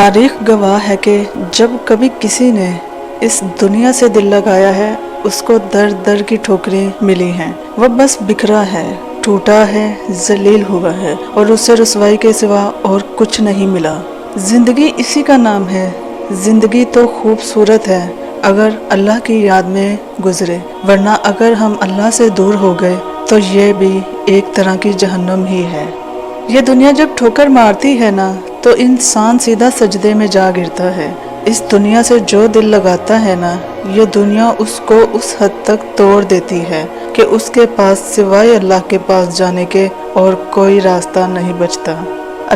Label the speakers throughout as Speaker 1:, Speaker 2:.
Speaker 1: تاریخ گواہ ہے کہ جب کبھی کسی نے اس دنیا سے دل لگایا ہے اس کو در در کی ٹھوکریں ملی ہیں، وہ بس بکھرا ہے، ٹوٹا ہے، ذلیل ہوا ہے اور اسے رسوائی کے سوا اور کچھ نہیں ملا۔ زندگی اسی کا نام ہے۔ زندگی تو خوبصورت ہے اگر اللہ کی یاد میں گزرے، ورنہ اگر ہم اللہ سے دور ہو گئے تو یہ بھی ایک طرح کی جہنم ہی ہے۔ یہ دنیا جب ٹھوکر مارتی ہے نا تو انسان سیدھا سجدے میں جا گرتا ہے۔ اس دنیا سے جو دل لگاتا ہے نا، یہ دنیا اس کو اس حد تک توڑ دیتی ہے کہ اس کے پاس سوائے اللہ کے پاس جانے کے اور کوئی راستہ نہیں بچتا۔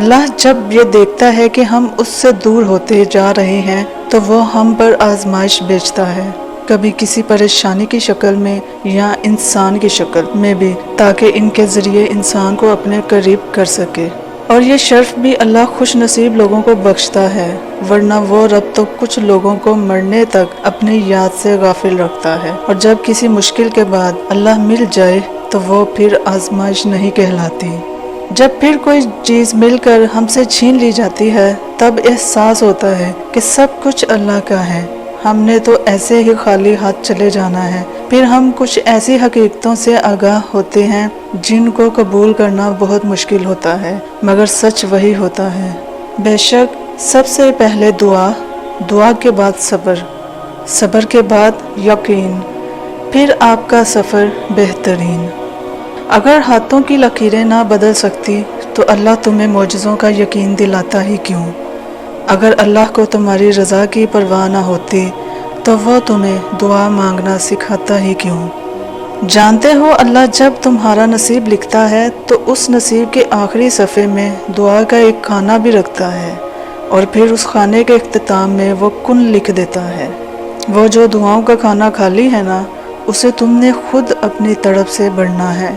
Speaker 1: اللہ جب یہ دیکھتا ہے کہ ہم اس سے دور ہوتے جا رہے ہیں تو وہ ہم پر آزمائش بھیجتا ہے، کبھی کسی پریشانی کی شکل میں یا انسان کی شکل میں بھی، تاکہ ان کے ذریعے انسان کو اپنے قریب کر سکے۔ اور یہ شرف بھی اللہ خوش نصیب لوگوں کو بخشتا ہے، ورنہ وہ رب تو کچھ لوگوں کو مرنے تک اپنی یاد سے غافل رکھتا ہے، اور جب کسی مشکل کے بعد اللہ مل جائے تو وہ پھر آزمائش نہیں کہلاتی۔ جب پھر کوئی چیز مل کر ہم سے چھین لی جاتی ہے تب احساس ہوتا ہے کہ سب کچھ اللہ کا ہے، ہم نے تو ایسے ہی خالی ہاتھ چلے جانا ہے۔ پھر ہم کچھ ایسی حقیقتوں سے آگاہ ہوتے ہیں جن کو قبول کرنا بہت مشکل ہوتا ہے، مگر سچ وہی ہوتا ہے۔ بے شک سب سے پہلے دعا کے بعد صبر کے بعد یقین، پھر آپ کا سفر بہترین۔ اگر ہاتھوں کی لکیریں نہ بدل سکتی تو اللہ تمہیں معجزوں کا یقین دلاتا ہی کیوں؟ اگر اللہ کو تمہاری رضا کی پرواہ نہ ہوتی تو وہ تمہیں دعا مانگنا سکھاتا ہی کیوں؟ جانتے ہو اللہ جب تمہارا نصیب لکھتا ہے تو اس نصیب کے آخری صفحے میں دعا کا ایک خانہ بھی رکھتا ہے، اور پھر اس خانے کے اختتام میں وہ کن لکھ دیتا ہے۔ وہ جو دعاؤں کا خانہ خالی ہے نا، اسے تم نے خود اپنی طرف سے بھرنا ہے۔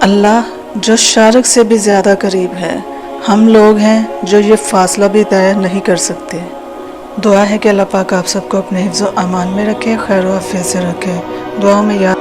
Speaker 1: اللہ جو شارق سے بھی زیادہ قریب ہے، ہم لوگ ہیں جو یہ فاصلہ بھی طے نہیں کر سکتے۔ دعا ہے کہ اللہ پاک آپ سب کو اپنے حفظ و امان میں رکھے، خیر و عافیت سے رکھے۔ دعاؤں میں یاد